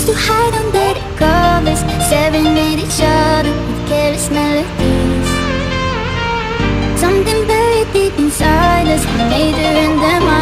used to hide under the covers, staring at each other with careless melodies. Something buried deep inside us, made her and them